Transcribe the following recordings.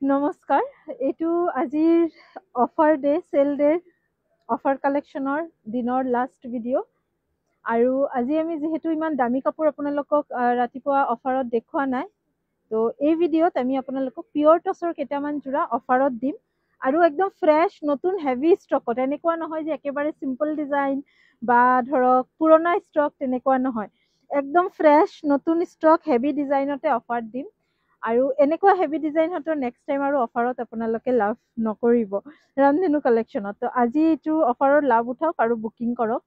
নমস্কাৰ, এইটো আজিৰ অফাৰ ডে, চেল ডেৰ অফাৰ কালেকশ্যনৰ দিনৰ লাষ্ট ভিডিঅ'। আৰু আজি আমি যিহেতু ইমান দামী কাপোৰ আপোনালোকক ৰাতিপুৱা অফাৰত দেখুওৱা নাই, তো এই ভিডিঅ'ত আমি আপোনালোকক পিয়ৰ টচৰ কেইটামান যোৰা অফাৰত দিম। আৰু একদম ফ্ৰেছ নতুন হেভি ষ্টকত, এনেকুৱা নহয় যে একেবাৰে চিম্পল ডিজাইন বা ধৰক পুৰণা ষ্টক, তেনেকুৱা নহয়। একদম ফ্ৰেছ নতুন ষ্টক হেভি ডিজাইনতে অফাৰ দিম। আৰু এনেকুৱা হেভি ডিজাইনহঁতৰ নেক্সট টাইম আৰু অফাৰত আপোনালোকে লাভ নকৰিব ৰামধেনু কালেকশ্যনত। তো আজি এইটো অফাৰৰ লাভ উঠাওক আৰু বুকিং কৰক।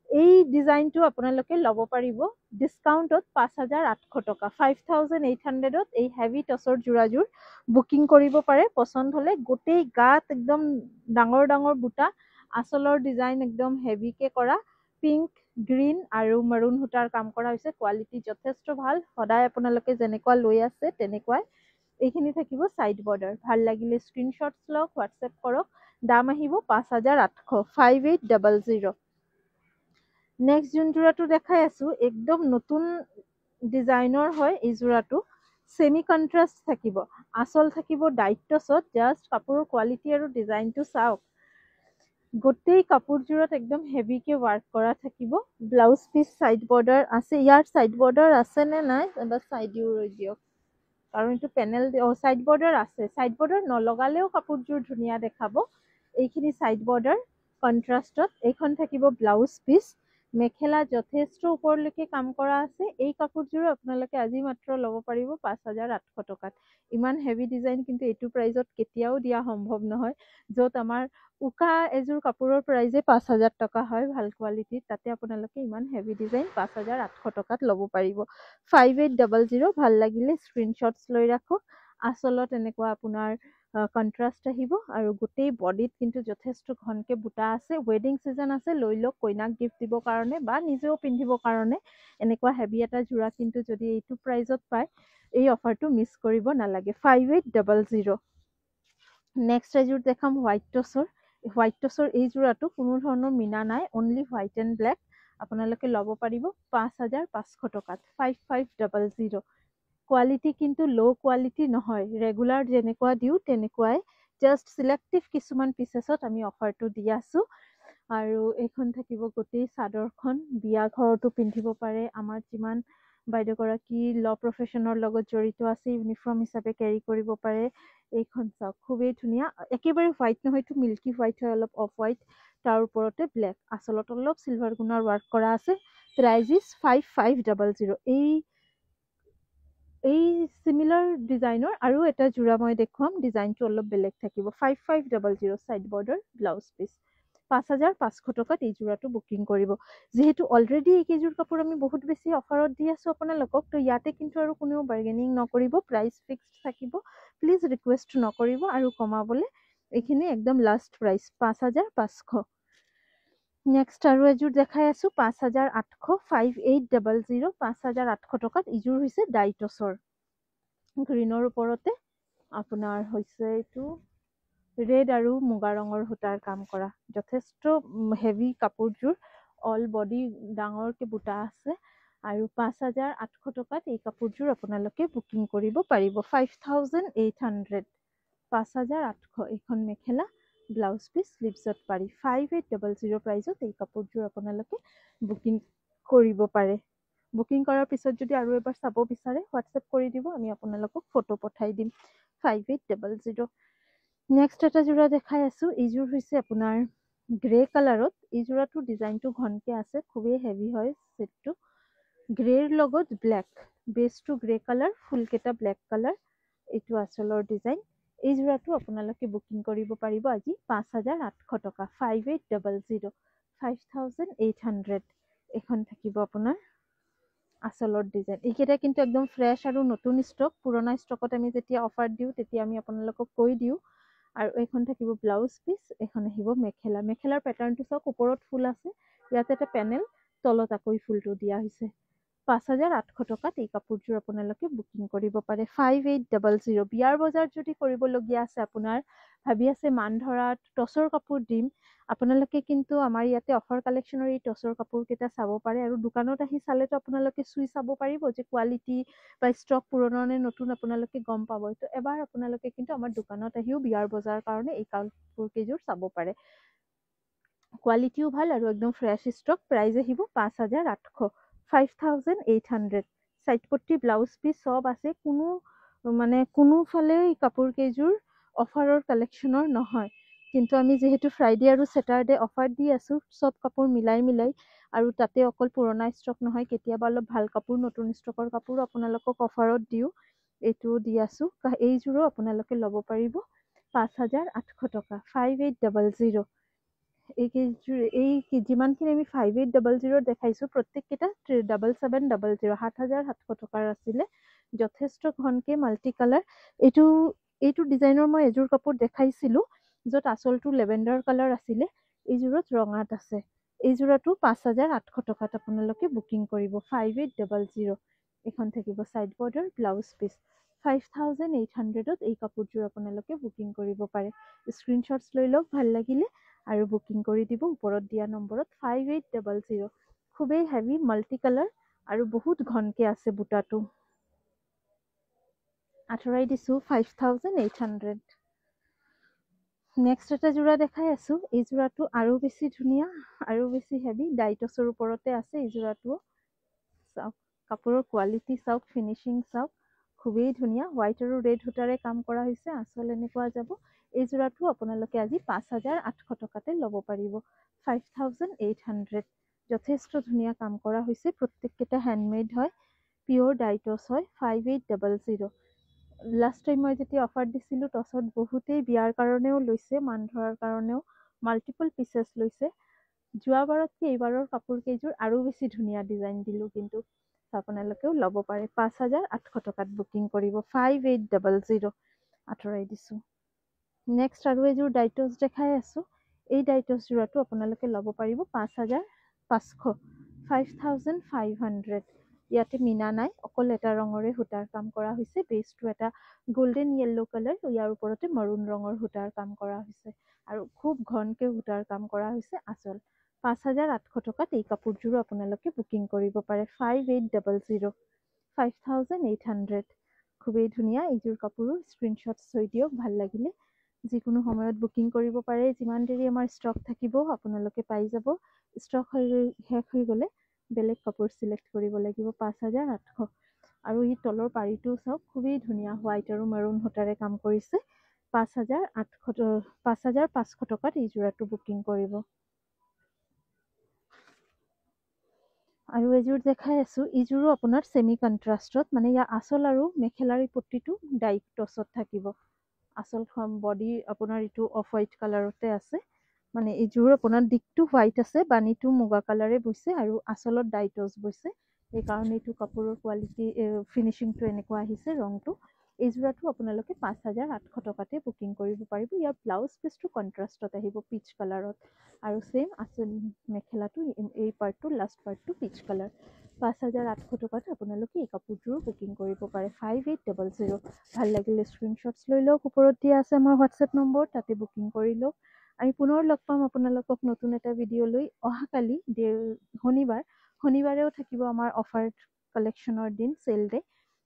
এই ডিজাইনটো আপোনালোকে ল'ব পাৰিব ডিছকাউণ্টত 5,800 টকা, 5,800ত এই হেভি টচৰ যোৰাযোৰ বুকিং কৰিব পাৰে। পচন্দ হ'লে গোটেই গাত একদম ডাঙৰ ডাঙৰ বুটা, আঁচলৰ ডিজাইন একদম হেভিকে কৰা, পিংক, গ্ৰীণ আৰু মেৰুন সূতাৰ কাম কৰা হৈছে। কোৱালিটি যথেষ্ট ভাল, সদায় আপোনালোকে যেনেকুৱা লৈ আছে তেনেকুৱাই। এইখিনি থাকিব ছাইড বৰ্ডাৰ। ভাল লাগিলে স্ক্ৰীনশ্বটছ লওক, হোৱাটছএপ কৰক। দাম আহিব 5,800, 5,800। নেক্সট যোন যোৰাটো দেখাই আছো, একদম নতুন ডিজাইনৰ হয় এই যোৰাটো। ছেমি কণ্ট্ৰাষ্ট থাকিব, আঁচল থাকিব ডাইট টচত। জাষ্ট কাপোৰৰ কোৱালিটি আৰু ডিজাইনটো চাওক। গোটেই কাপোৰযোৰত একদম হেভিকে ৱাৰ্ক কৰা থাকিব। ব্লাউজ পিচ ছাইড বৰ্ডাৰ আছে। ইয়াৰ ছাইড বৰ্ডাৰ আছে নে নাই এবাৰ চাই দিওঁ ৰৈ দিয়ক, কাৰণ এইটো পেনেল ছাইড বৰ্ডাৰ আছে। ছাইড বৰ্ডাৰ নলগালেও কাপোৰযোৰ ধুনীয়া দেখাব। এইখিনি ছাইড বৰ্ডাৰ কণ্ট্ৰাষ্টত। এইখন থাকিব ব্লাউজ পিচ। মেখেলা যথেষ্ট ওপৰলৈকে কাম কৰা আছে। এই কাপোৰযোৰো আপোনালোকে আজি মাত্ৰ ল'ব পাৰিব 5,800 টকাত। ইমান হেভি ডিজাইন কিন্তু এইটো প্ৰাইজত কেতিয়াও দিয়া সম্ভৱ নহয়। য'ত আমাৰ উকা এযোৰ কাপোৰৰ প্ৰাইজে 5,000 টকা হয় ভাল কোৱালিটিত, তাতে আপোনালোকে ইমান হেভি ডিজাইন 5,800 টকাত ল'ব পাৰিব। 5,800। ভাল লাগিলে স্ক্ৰীনশ্বটছ লৈ ৰাখক। আচলত এনেকুৱা আপোনাৰ কণ্ট্ৰাষ্ট আহিব আৰু গোটেই বডিত কিন্তু যথেষ্ট ঘনকে বুটা আছে। ৱেডিং ছিজন আছে, লৈ লওক কইনাক গিফ্ট দিবৰ কাৰণে বা নিজেও পিন্ধিবৰ কাৰণে। এনেকুৱা হেভি এটা যোৰা কিন্তু যদি এইটো প্ৰাইজত পায়, এই অফাৰটো মিছ কৰিব নালাগে। 5,800। নেক্সট এযোৰ দেখাম হোৱাইট টচৰ। হোৱাইট টচৰ এই যোৰাটো কোনো ধৰণৰ মিনা নাই, অনলি হোৱাইট এণ্ড ব্লেক। আপোনালোকে ল'ব পাৰিব 5,500 টকাত। 5,500। কোৱালিটি কিন্তু ল' কোৱালিটি নহয়, ৰেগুলাৰ যেনেকুৱা দিওঁ তেনেকুৱাই। জাষ্ট চিলেক্টিভ কিছুমান পিচেছত আমি অফাৰটো দি আছোঁ। আৰু এইখন থাকিব গোটেই চাদৰখন, বিয়া ঘৰতো পিন্ধিব পাৰে। আমাৰ যিমান বাইদেউগৰাকী ল' প্ৰফেশ্যনৰ লগত জড়িত আছে, ইউনিফৰ্ম হিচাপে কেৰি কৰিব পাৰে। এইখন চাওক, খুবেই ধুনীয়া। একেবাৰে হোৱাইট নহয়, এইটো মিল্কি হোৱাইট হয়, অলপ অফ হোৱাইট। তাৰ ওপৰতে ব্লেক, আচলত অলপ চিলভাৰ গুণৰ ৱাৰ্ক কৰা আছে। Price is 5,500। এই চিমিলাৰ ডিজাইনৰ আৰু এটা যোৰা মই দেখুৱাম, ডিজাইনটো অলপ বেলেগ থাকিব। 5,500 ছাইড বৰ্ডাৰ, ব্লাউজ পিচ। 5,500 টকাত এই যোৰাটো বুকিং কৰিব। যিহেতু অলৰেডি এইকেইযোৰ কাপোৰ আমি বহুত বেছি অফাৰত দি আছোঁ আপোনালোকক, তো ইয়াতে কিন্তু আৰু কোনেও বাৰ্গেনিং নকৰিব, প্ৰাইচ ফিক্সড থাকিব। প্লিজ ৰিকুৱেষ্ট নকৰিব আৰু কমাবলৈ। এইখিনি একদম লাষ্ট প্ৰাইচ 5,500। নেক্সট আৰু এযোৰ দেখাই আছোঁ 5,800, 5,800। 5,800 টকাত ইযোৰ হৈছে ডাইটছৰ। গ্ৰীণৰ ওপৰতে আপোনাৰ হৈছে এইটো ৰেড আৰু মুগা ৰঙৰ সূতাৰ কাম কৰা। যথেষ্ট হেভি কাপোৰযোৰ, অল বডি ডাঙৰকে বুটা আছে। আৰু 5,800 টকাত এই কাপোৰযোৰ আপোনালোকে বুকিং কৰিব পাৰিব। 5,800। 5,800। এইখন মেখেলা, ব্লাউজ পিচ, স্লিভছত পাৰি। 5,800 প্ৰাইজত এই কাপোৰযোৰ আপোনালোকে বুকিং কৰিব পাৰে। বুকিং কৰাৰ পিছত যদি আৰু এবাৰ চাব বিচাৰে, হোৱাটছএপ কৰি দিব, আমি আপোনালোকক ফটো পঠাই দিম। 5,800। নেক্সট এটা যোৰা দেখাই আছোঁ। এইযোৰ হৈছে আপোনাৰ গ্ৰে কালাৰত। এই যোৰাটো ডিজাইনটো ঘনকে আছে, খুবেই হেভি হয় ছেটটো। গ্ৰেৰ লগত ব্লেক, বেচটো গ্ৰে কালাৰ, ফুলকেইটা ব্লেক কালাৰ। এইটো আচলৰ ডিজাইন। এই যোৰাটো আপোনালোকে বুকিং কৰিব পাৰিব আজি 5,800 টকা। 5,800। 5,800। এইখন থাকিব আপোনাৰ আচলৰ ডিজাইন। এইকেইটা কিন্তু একদম ফ্ৰেছ আৰু নতুন ষ্টক। পুৰণা ষ্টকত আমি যেতিয়া অফাৰ দিওঁ তেতিয়া আমি আপোনালোকক কৈ দিওঁ। আৰু এইখন থাকিব ব্লাউজ পিচ, এইখন আহিব মেখেলা। মেখেলাৰ পেটাৰ্ণটো চাওক, ওপৰত ফুল আছে, ইয়াত এটা পেনেল, তলত আকৌ ফুলটো দিয়া হৈছে। 5,800 টকাত এই কাপোৰযোৰ আপোনালোকে বুকিং কৰিব পাৰে। 5,800। বিয়াৰ বজাৰ যদি কৰিবলগীয়া আছে আপোনাৰ, ভাবি আছে মান ধৰাত টচৰ কাপোৰ দিম আপোনালোকে কিন্তু আমাৰ ইয়াতে অফাৰ কালেকশ্যনৰ এই টচৰ কাপোৰকেইটা চাব পাৰে আৰু দোকানত আহি চালেতো আপোনালোকে চুই চাব পাৰিব যে কোৱালিটি বা ষ্টক পুৰণা নে নতুন আপোনালোকে গম পাব। তো এবাৰ আপোনালোকে কিন্তু আমাৰ দোকানত আহিও বিয়াৰ বজাৰ কাৰণে এই কাপোৰকেইযোৰ চাব পাৰে। কোৱালিটিও ভাল আৰু একদম ফ্ৰেছ ষ্টক। প্ৰাইজ আহিব 5,800, 5,800। চাইড পট্টি ব্লাউজ পিচ চব আছে। কোনোফালে এই কাপোৰকেইযোৰ অফাৰৰ কালেকশ্যনৰ নহয়। কিন্তু আমি যিহেতু ফ্ৰাইডে আৰু ছেটাৰডে অফাৰ দি আছোঁ চব কাপোৰ মিলাই আৰু তাতে অকল পুৰণা ষ্টক নহয়, কেতিয়াবা অলপ ভাল কাপোৰ নতুন ষ্টকৰ কাপোৰো আপোনালোকক অফাৰত দিওঁ। এইটোও দি আছোঁ। এইযোৰো আপোনালোকে ল'ব পাৰিব 5,800 টকা, 5,800। যিমানখিনি আমি 5,800 দেখাইছোঁ প্ৰত্যেককেইটা 7,700, 7,700 টকাৰ আছিলে। যথেষ্ট ঘনকে মাল্টি কালাৰ। এইটো ডিজাইনৰ মই এযোৰ কাপোৰ দেখাইছিলোঁ য'ত আঁচলটো লেভেণ্ডাৰ কালাৰ আছিলে, এইযোৰত ৰঙাত আছে। এইযোৰতো 5,800 টকাত আপোনালোকে বুকিং কৰিব, 5,800। এইখন থাকিব চাইড বৰ্ডাৰ ব্লাউজ পিচ, 5,800ত এই কাপোৰযোৰ আপোনালোকে বুকিং কৰিব পাৰে। স্ক্ৰীনশ্বটছ লৈ লওক, ভাল লাগিলে আৰু বুকিং কৰি দিব ওপৰত দিয়া নম্বৰত। 5,800। খুবেই হেভি মাল্টি কালাৰ আৰু বহুত ঘনকে আছে বুটাটো। আঁতৰাই দিছোঁ 5,800। নেক্সট এটা যোৰা দেখাই আছোঁ। এই যোৰাটো আৰু বেছি ধুনীয়া আৰু বেছি হেভি, ডাইটছৰ ওপৰতে আছে এই যোৰাটো। চাওক কাপোৰৰ কোৱালিটি চাওক, ফিনিচিং চাওক, খুবেই ধুনীয়া। হোৱাইট আৰু ৰেড সূতাৰে কাম কৰা হৈছে। আঁচল এনেকুৱা যাব। এই যোৰাটো আপোনালোকে আজি 5,800 টকাতে ল'ব পাৰিব, 5,800। যথেষ্ট ধুনীয়া কাম কৰা হৈছে। প্ৰত্যেককেইটা হেণ্ডমেড হয়, পিয়'ৰ ডাইটছ হয়, 5,800। লাষ্ট টাইম মই যেতিয়া অফাৰ দিছিলোঁ টচত বহুতেই বিয়াৰ কাৰণেও লৈছে, মান ধৰাৰ কাৰণেও মাল্টিপল পিচেছ লৈছে। যোৱাবাৰতকৈ এইবাৰৰ কাপোৰকেইযোৰ আৰু বেছি ধুনীয়া ডিজাইন দিলোঁ, কিন্তু আপোনালোকেও ল'ব পাৰে। 5,800 টকাত বুকিং কৰিব, 5,800। আঁতৰাই দিছোঁ। নেক্সট আৰু এযোৰ ডাইটছ দেখাই আছোঁ। এই ডাইটছ যোৰাটো আপোনালোকে ল'ব পাৰিব 5,500, 5,500। ইয়াতে মিনা নাই, অকল এটা ৰঙৰে সূতাৰ কাম কৰা হৈছে। বেচটো এটা গল্ডেন য়েল্ল' কালাৰ, ইয়াৰ ওপৰতে মৰুণ ৰঙৰ সূতাৰ কাম কৰা হৈছে আৰু খুব ঘনকে সূতাৰ কাম কৰা হৈছে। আঁচল 5,800 টকাত এই কাপোৰযোৰো আপোনালোকে বুকিং কৰিব পাৰে, 5,800, 5,800। খুবেই ধুনীয়া এইযোৰ কাপোৰো। স্ক্ৰীনশ্বট থৈ দিয়ক, ভাল লাগিলে যিকোনো সময়ত বুকিং কৰিব পাৰে। যিমান দেৰি আমাৰ ষ্টক থাকিব আপোনালোকে পাই যাব। ষ্টক শেষ হৈ গ'লে বেলেগ কাপোৰ চিলেক্ট কৰিব লাগিব। 5,800। আৰু এই তলৰ পাৰিটোও চাওক, খুবেই ধুনীয়া। হোৱাইট আৰু মেৰুণ সূতাৰে কাম কৰিছে। 5,500 টকাত এই যোৰাটো বুকিং কৰিব। আৰু এযোৰ দেখাই আছোঁ। এইযোৰো আপোনাৰ ছেমি কণ্ট্ৰাষ্টত, মানে ইয়াৰ আঁচল আৰু মেখেলাৰ পট্টিটো ডাইট টচত থাকিব। আঁচলখন বডি আপোনাৰ এইটো অফ হোৱাইট কালাৰতে আছে। মানে এইযোৰ আপোনাৰ দিকটো হোৱাইট আছে, বানীটো মুগা কালাৰে বৈছে আৰু আঁচলত ডাইটছ বৈছে। সেইকাৰণে এইটো কাপোৰৰ কোৱালিটি ফিনিচিংটো এনেকুৱা আহিছে, ৰংটো। এই যোৰাটো আপোনালোকে 5,800 টকাতে বুকিং কৰিব পাৰিব। ইয়াৰ ব্লাউজ পিচটো কণ্ট্ৰাষ্টত আহিব, পিচ কালাৰত। আৰু ছেম আঁচল মেখেলাটো এই পাৰ্টটো, লাষ্ট পাৰ্টটো পিচ কালাৰ। 5,800 টকাত আপোনালোকে এই কাপোৰযোৰো বুকিং কৰিব পাৰে, 5,800। ভাল লাগিলে স্ক্ৰীনশ্বটছ লৈ লওক, ওপৰত দিয়া আছে আমাৰ হোৱাটছএপ নম্বৰ, তাতে বুকিং কৰি লওক। আমি পুনৰ লগ পাম আপোনালোকক নতুন এটা ভিডিঅ' লৈ অহাকালি শনিবাৰেও থাকিব আমাৰ অফাৰ কালেকশ্যনৰ দিন, চেল ডে।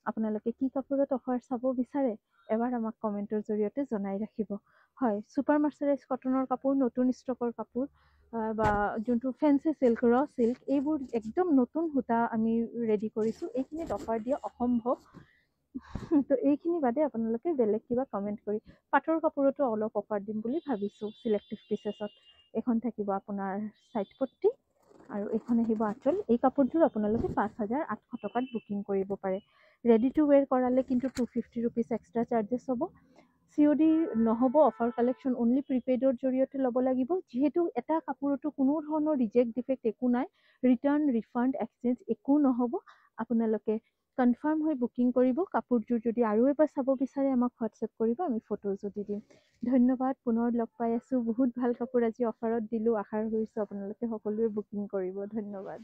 আপোনালোকে কি কাপোৰত অফাৰ চাব বিচাৰে এবাৰ আমাক কমেণ্টৰ জৰিয়তে জনাই ৰাখিব। হয়, ছুপাৰ মাৰ্চাৰাইজ কটনৰ কাপোৰ, নতুন ষ্টকৰ কাপোৰ বা যোনটো ফেঞ্চি চিল্ক, ৰ চিল্ক, এইবোৰ একদম নতুন সূতা আমি ৰেডি কৰিছোঁ। এইখিনিত অফাৰ দিয়া অসম্ভৱ। তো এইখিনি বাদে আপোনালোকে বেলেগ কিবা কমেণ্ট কৰি। পাটৰ কাপোৰতো অলপ অফাৰ দিম বুলি ভাবিছোঁ চিলেক্টিভ পিচেছত। এখন থাকিব আপোনাৰ চাইড পট্টি আৰু এইখন আহিব আঁচল। এই কাপোৰযোৰ আপোনালোকে 5,800 টকাত বুকিং কৰিব পাৰে। ৰেডি টু ৱেৰ কৰালে কিন্তু 250 ৰুপিজ এক্সট্ৰা চাৰ্জেছ হ'ব। COD নহ'ব, অফাৰ কালেকশ্যন অনলি প্ৰিপেইডৰ জৰিয়তে ল'ব লাগিব। যিহেতু এটা কাপোৰতো কোনো ধৰণৰ ৰিজেক্ট ডিফেক্ট একো নাই, ৰিটাৰ্ণ ৰিফাণ্ড এক্সচেঞ্জ একো নহ'ব। আপোনালোকে কনফাৰ্ম হৈ বুকিং কৰিব। কাপোৰযোৰ যদি আৰু এবাৰ চাব বিচাৰে আমাক হোৱাটছএপ কৰিব, আমি ফটোজো দি দিম। ধন্যবাদ, পুনৰ লগ পাই আছোঁ। বহুত ভাল কাপোৰ আজি অফাৰত দিলোঁ। আশা কৰিছোঁ আপোনালোকে সকলোৱে বুকিং কৰিব। ধন্যবাদ।